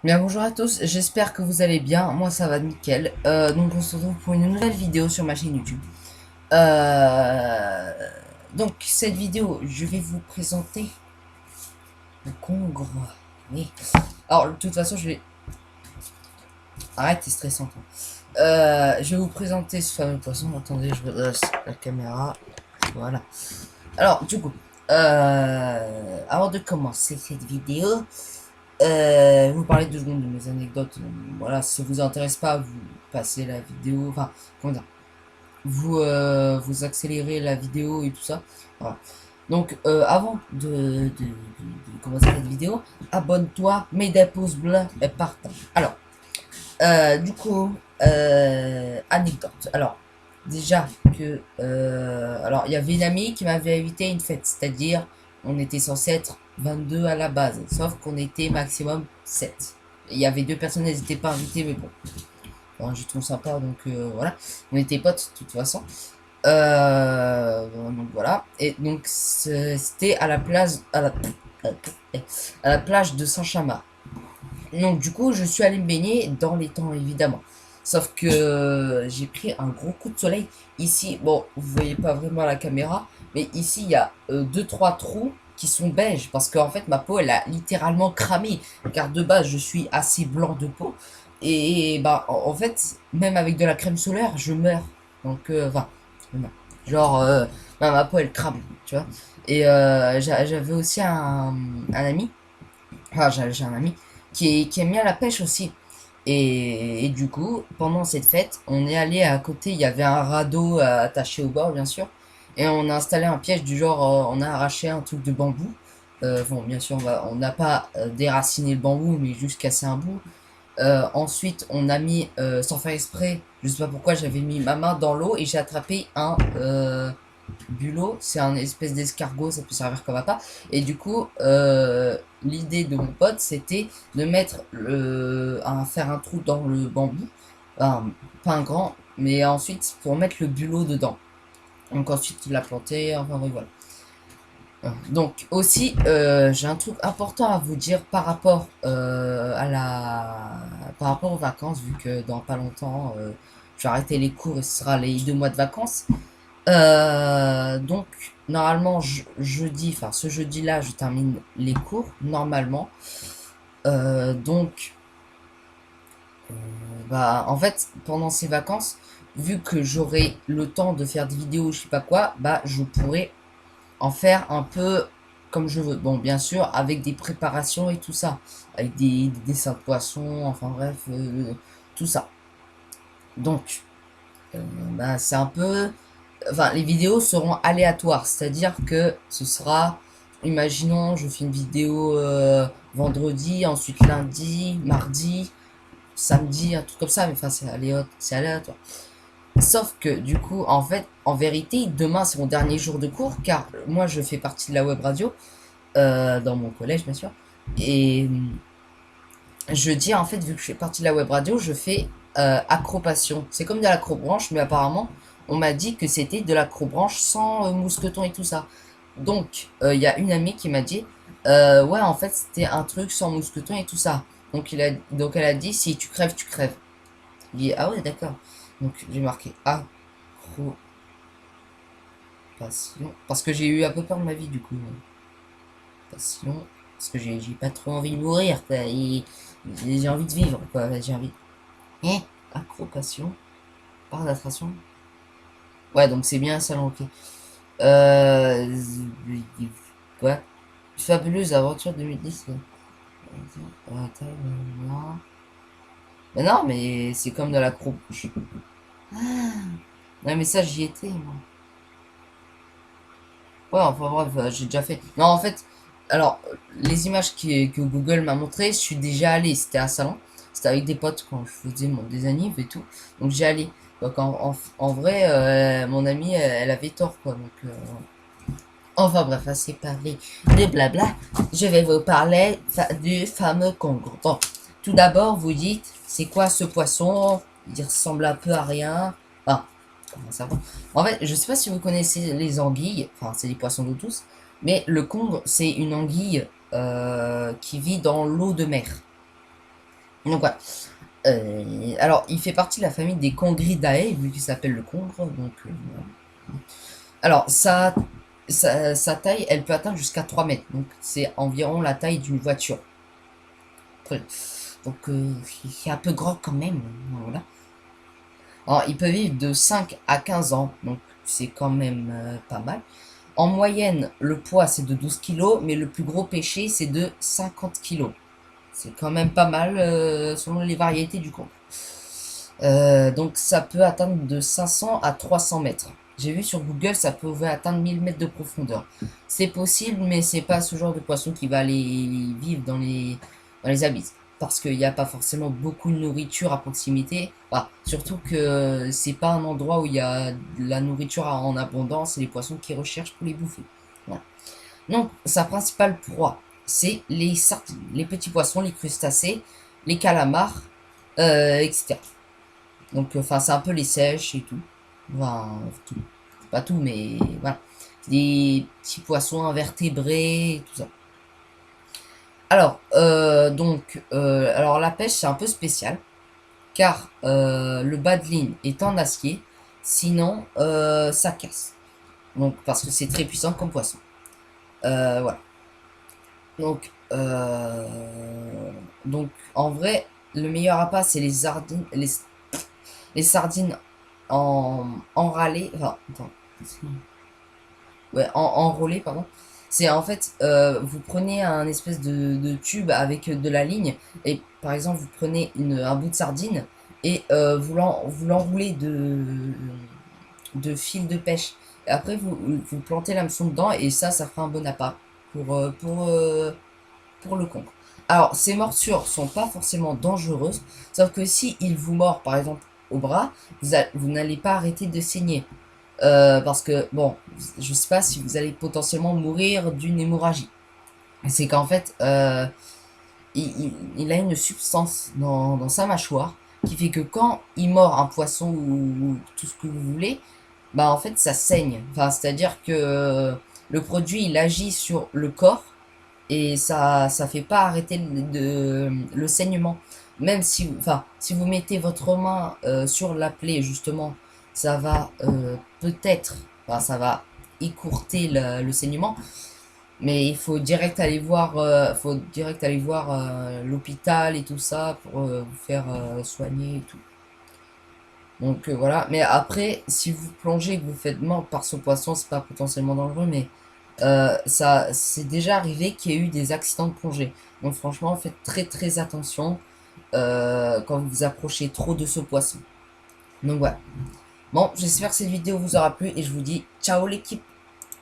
Bien bonjour à tous, j'espère que vous allez bien, moi ça va nickel. Donc on se retrouve pour une nouvelle vidéo sur ma chaîne YouTube. Euh, donc cette vidéo, je vais vous présenter le congre. Oui. Alors de toute façon je vais... Arrête, c'est stressant toi. Je vais vous présenter ce fameux poisson. Attendez, je redresse la caméra. Voilà. Alors du coup, avant de commencer cette vidéo, vous parlez 2 secondes de mes anecdotes. Voilà, si ça vous intéresse pas, vous passez la vidéo. Enfin, comment dire, vous accélérez la vidéo et tout ça. Voilà. Donc, avant de commencer cette vidéo, abonne-toi, mets des pouces bleus et partage. Alors, du coup, anecdote. Alors, déjà que, alors, il y avait une amie qui m'avait invité à une fête, c'est-à-dire, on était censé être 22 à la base, sauf qu'on était maximum 7. Il y avait 2 personnes, elles n'étaient pas invitées, mais bon, enfin, je trouve sympa, donc voilà. On était potes, de toute façon. Donc voilà. Et donc, c'était à la plage, à la plage de Saint-Chamas. Donc du coup, je suis allé me baigner dans les temps, évidemment. Sauf que j'ai pris un gros coup de soleil. Ici, bon, vous voyez pas vraiment la caméra, mais ici, il y a 2-3 trous qui sont beiges. Parce qu'en fait, ma peau, elle a littéralement cramé. Car de base, je suis assez blanc de peau. Et bah, en fait, même avec de la crème solaire, je meurs. Donc, enfin, je meurs. Genre, bah, ma peau, elle crame, tu vois. Et j'avais aussi un ami. Enfin, j'ai un ami qui aime bien la pêche aussi. Et du coup, pendant cette fête, on est allé à côté, il y avait un radeau attaché au bord, bien sûr. Et on a installé un piège du genre, on a arraché un truc de bambou. Bon, bien sûr, on n'a pas déraciné le bambou, mais juste cassé un bout. Ensuite, on a mis, sans faire exprès, je sais pas pourquoi, j'avais mis ma main dans l'eau et j'ai attrapé un bulot. C'est un espèce d'escargot, ça peut servir comme appât. Et du coup, l'idée de mon pote, c'était de mettre faire un trou dans le bambou, enfin, pas un grand, mais ensuite pour mettre le bulot dedans. Donc ensuite, il l'a planté, enfin voilà. Donc aussi, j'ai un truc important à vous dire par rapport par rapport aux vacances, vu que dans pas longtemps, je vais arrêter les cours et ce sera les 2 mois de vacances. Donc normalement jeudi, enfin ce jeudi-là, je termine les cours normalement. Donc bah en fait pendant ces vacances, vu que j'aurai le temps de faire des vidéos, je sais pas quoi, bah je pourrai en faire un peu comme je veux. Bon, bien sûr, avec des préparations et tout ça. Avec des dessins de poissons, enfin bref, tout ça. Donc, bah, c'est un peu... Enfin, les vidéos seront aléatoires. C'est-à-dire que ce sera... Imaginons, je fais une vidéo vendredi, ensuite lundi, mardi, samedi, un truc comme ça. Mais enfin, c'est aléatoire. Sauf que du coup, en fait, en vérité, demain c'est mon dernier jour de cours car moi je fais partie de la web radio dans mon collège bien sûr. Et jeudi en fait, vu que je fais partie de la web radio, je fais acropation. C'est comme de l'acrobranche, mais apparemment on m'a dit que c'était de l'acrobranche sans mousqueton et tout ça. Donc il y a une amie qui m'a dit ouais en fait c'était un truc sans mousqueton et tout ça. Donc elle a dit si tu crèves, tu crèves. J'ai dit ah ouais d'accord. Donc j'ai marqué acro passion. Parce que j'ai eu un peu peur de ma vie, du coup. Passion. Parce que j'ai pas trop envie de mourir, quoi. Et j'ai envie de vivre, quoi. J'ai envie. Eh, accro-passion. Par d'attraction. Ouais, donc c'est bien ça, ok. Euh. Quoi? Fabuleuse aventure 2010. Mais non, mais c'est comme de l'accro. Non, mais ça, j'y étais, moi. Ouais, enfin bref, j'ai déjà fait. Non, en fait, alors, les images que Google m'a montré, je suis déjà allé. C'était à Salon. C'était avec des potes quand je faisais des annives et tout. Donc j'ai allé. Donc en vrai, mon amie, elle avait tort, quoi. Donc, enfin bref, assez parlé de blabla. Je vais vous parler du fameux congre. Donc, tout d'abord, vous dites, c'est quoi ce poisson? Il ressemble un peu à rien. Enfin, comment ça va? En fait, je sais pas si vous connaissez les anguilles. Enfin, c'est des poissons d'eau douce. Mais le congre, c'est une anguille qui vit dans l'eau de mer. Donc voilà. Alors, il fait partie de la famille des Congridae, vu qu'il s'appelle le congre. Donc, voilà. Alors, sa taille, elle peut atteindre jusqu'à 3 mètres. Donc, c'est environ la taille d'une voiture. Donc, c'est un peu grand quand même. Voilà. Alors, il peut vivre de 5 à 15 ans. Donc, c'est quand même pas mal. En moyenne, le poids, c'est de 12 kilos. Mais le plus gros péché, c'est de 50 kilos. C'est quand même pas mal selon les variétés du congre. Donc ça peut atteindre de 500 à 300 mètres. J'ai vu sur Google, ça pouvait atteindre 1000 mètres de profondeur. C'est possible, mais c'est pas ce genre de poisson qui va aller vivre dans les abysses. Parce qu'il n'y a pas forcément beaucoup de nourriture à proximité. Enfin, surtout que c'est pas un endroit où il y a de la nourriture en abondance et les poissons qui recherchent pour les bouffer. Voilà. Donc, sa principale proie, c'est les sardines, les petits poissons, les crustacés, les calamars, etc. Donc, enfin, c'est un peu les sèches et tout. Enfin, tout. Pas tout, mais voilà. Des petits poissons invertébrés et tout ça. Alors, alors la pêche, c'est un peu spécial. Car le bas de ligne est en acier. Sinon, ça casse. Donc, parce que c'est très puissant comme poisson. Voilà. Donc, en vrai, le meilleur appât, c'est les sardines, les sardines en râlé, enfin, attends, ouais, enrôlé, pardon. C'est en fait, vous prenez un espèce de tube avec de la ligne, et par exemple, vous prenez un bout de sardine, et vous l'enroulez de fil de pêche. Et après, vous plantez l'hameçon dedans, et ça fera un bon appât pour le concre. Alors, ces morsures sont pas forcément dangereuses, sauf que si il vous mord, par exemple, au bras, vous n'allez pas arrêter de saigner. Parce que, bon, je sais pas si vous allez potentiellement mourir d'une hémorragie. C'est qu'en fait, il a une substance dans sa mâchoire qui fait que quand il mord un poisson ou tout ce que vous voulez, bah en fait ça saigne. Enfin, c'est-à-dire que le produit il agit sur le corps et ça fait pas arrêter le saignement. Même si, enfin, si vous mettez votre main sur la plaie, justement, ça va peut-être, enfin, ça va écourter le saignement, mais il faut direct aller voir l'hôpital et tout ça pour vous faire soigner et tout. Donc voilà, mais après, si vous plongez et que vous faites mordre par ce poisson, c'est pas potentiellement dangereux, mais ça, c'est déjà arrivé qu'il y ait eu des accidents de plongée. Donc franchement, faites très très attention quand vous vous approchez trop de ce poisson. Donc voilà. Bon, j'espère que cette vidéo vous aura plu et je vous dis ciao l'équipe.